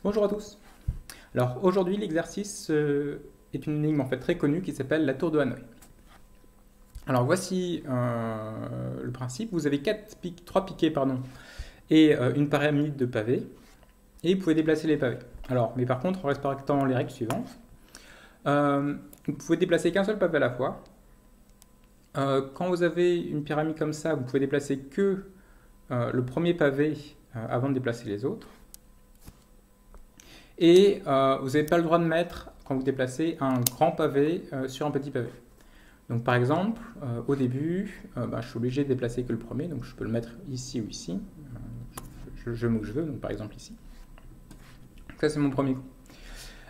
Bonjour à tous. Alors aujourd'hui l'exercice est une énigme en fait très connue qui s'appelle la tour de Hanoï. Alors voici le principe. Vous avez 3 piquets et une pyramide de pavés et vous pouvez déplacer les pavés. Alors mais par contre en respectant les règles suivantes, vous pouvez déplacer qu'un seul pavé à la fois. Quand vous avez une pyramide comme ça, vous pouvez déplacer que le premier pavé avant de déplacer les autres. Et vous n'avez pas le droit de mettre, quand vous déplacez, un grand pavé sur un petit pavé. Donc par exemple, au début, je suis obligé de déplacer que le premier, donc je peux le mettre ici ou ici. Je mets où je veux, donc par exemple ici. Donc ça c'est mon premier coup.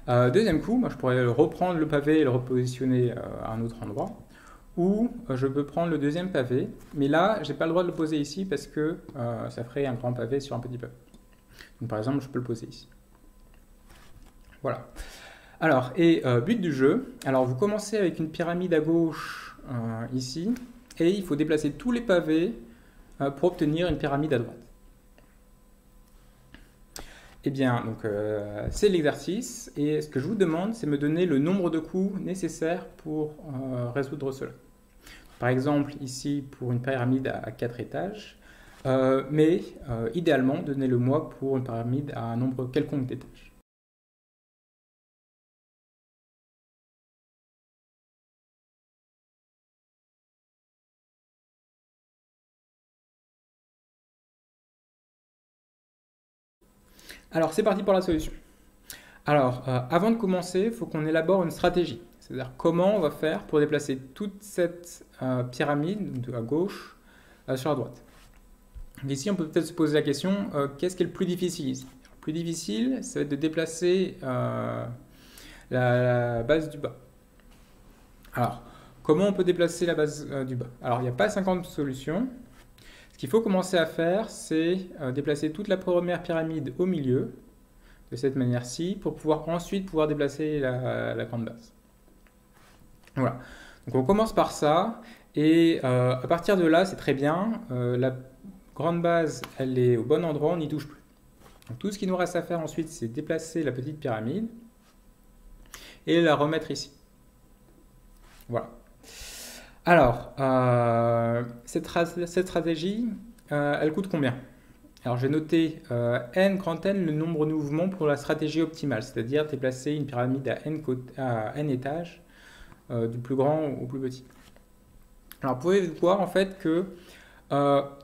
Deuxième coup, je pourrais reprendre le pavé et le repositionner à un autre endroit. Ou je peux prendre le deuxième pavé, mais là, je n'ai pas le droit de le poser ici parce que ça ferait un grand pavé sur un petit pavé. Donc par exemple, je peux le poser ici. Voilà. Alors, but du jeu. Alors, vous commencez avec une pyramide à gauche ici, et il faut déplacer tous les pavés pour obtenir une pyramide à droite. Eh bien, donc c'est l'exercice, et ce que je vous demande, c'est de me donner le nombre de coups nécessaires pour résoudre cela. Par exemple, ici, pour une pyramide à 4 étages, mais idéalement, donnez-le-moi pour une pyramide à un nombre quelconque d'étages. Alors, c'est parti pour la solution. Alors, avant de commencer, il faut qu'on élabore une stratégie. C'est-à-dire comment on va faire pour déplacer toute cette pyramide à gauche sur la droite. Ici, on peut peut-être se poser la question, qu'est-ce qui est le plus difficile ici? Le plus difficile, ça va être de déplacer la base du bas. Alors, comment on peut déplacer la base du bas? Alors, il n'y a pas 50 solutions. Ce qu'il faut commencer à faire, c'est déplacer toute la première pyramide au milieu, de cette manière-ci, pour pouvoir ensuite déplacer la grande base. Voilà. Donc on commence par ça, et à partir de là, c'est très bien. La grande base, elle est au bon endroit, on n'y touche plus. Donc tout ce qu'il nous reste à faire ensuite, c'est déplacer la petite pyramide et la remettre ici. Voilà. Alors, cette stratégie, elle coûte combien? Alors, j'ai noté n, grand N, le nombre de mouvements pour la stratégie optimale, c'est-à-dire déplacer une pyramide à n étages, du plus grand au plus petit. Alors, vous pouvez voir en fait que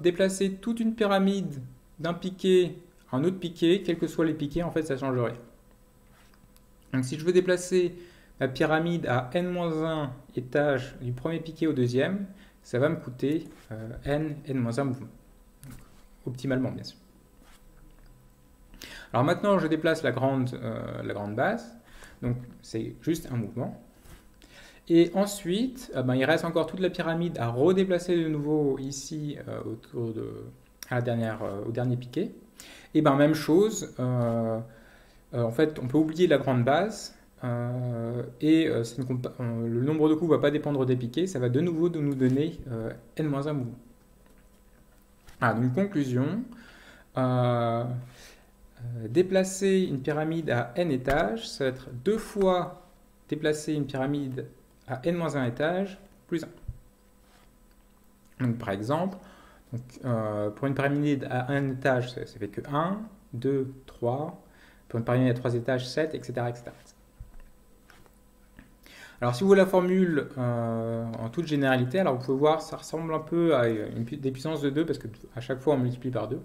déplacer toute une pyramide d'un piquet à un autre piquet, quels que soient les piquets, en fait, ça ne change rien. Donc, si je veux déplacer la pyramide à n-1 étages du premier piquet au deuxième, ça va me coûter n-1 mouvements. Optimalement, bien sûr. Alors maintenant, je déplace la grande base. Donc, c'est juste un mouvement. Et ensuite, il reste encore toute la pyramide à redéplacer de nouveau ici au dernier piquet. Et même chose, en fait, on peut oublier la grande base. Le nombre de coups ne va pas dépendre des piquets, ça va de nouveau nous donner n-1 mouvement. Ah, donc conclusion, déplacer une pyramide à n étages, ça va être 2 fois déplacer une pyramide à n-1 étage plus 1. Donc par exemple, pour une pyramide à 1 étage, ça fait que 1, 2, 3. Pour une pyramide à 3 étages, 7, etc. etc. Alors si vous voulez la formule en toute généralité, alors vous pouvez voir, ça ressemble un peu à des puissances de 2 parce qu'à chaque fois on multiplie par 2.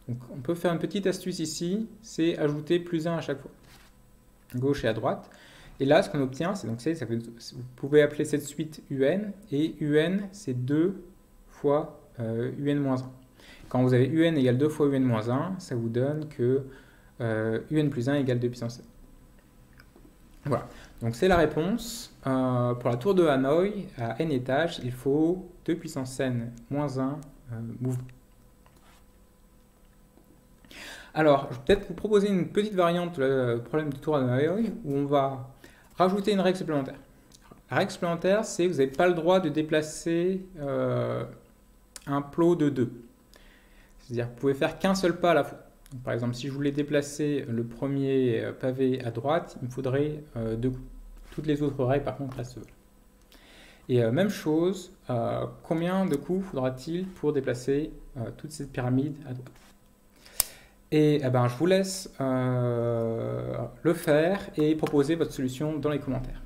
Donc on peut faire une petite astuce ici, c'est ajouter plus 1 à chaque fois, gauche et à droite. Et là ce qu'on obtient, c'est vous pouvez appeler cette suite UN, et UN c'est 2 fois UN-1. Quand vous avez UN égale 2 fois UN-1, ça vous donne que UN plus 1 égale 2 puissance 7. Voilà, donc c'est la réponse. Pour la tour de Hanoï, à n étages, il faut 2 puissance n moins 1 mouvements. Alors, je vais peut-être vous proposer une petite variante du problème de tour de Hanoï où on va rajouter une règle supplémentaire. La règle supplémentaire, c'est que vous n'avez pas le droit de déplacer un plot de 2. C'est-à-dire que vous pouvez faire qu'un seul pas à la fois. Donc, par exemple, si je voulais déplacer le premier pavé à droite, il me faudrait deux coups. Toutes les autres règles, par contre, restent. Et même chose, combien de coups faudra-t-il pour déplacer toute cette pyramide à droite? Et ben, je vous laisse le faire et proposer votre solution dans les commentaires.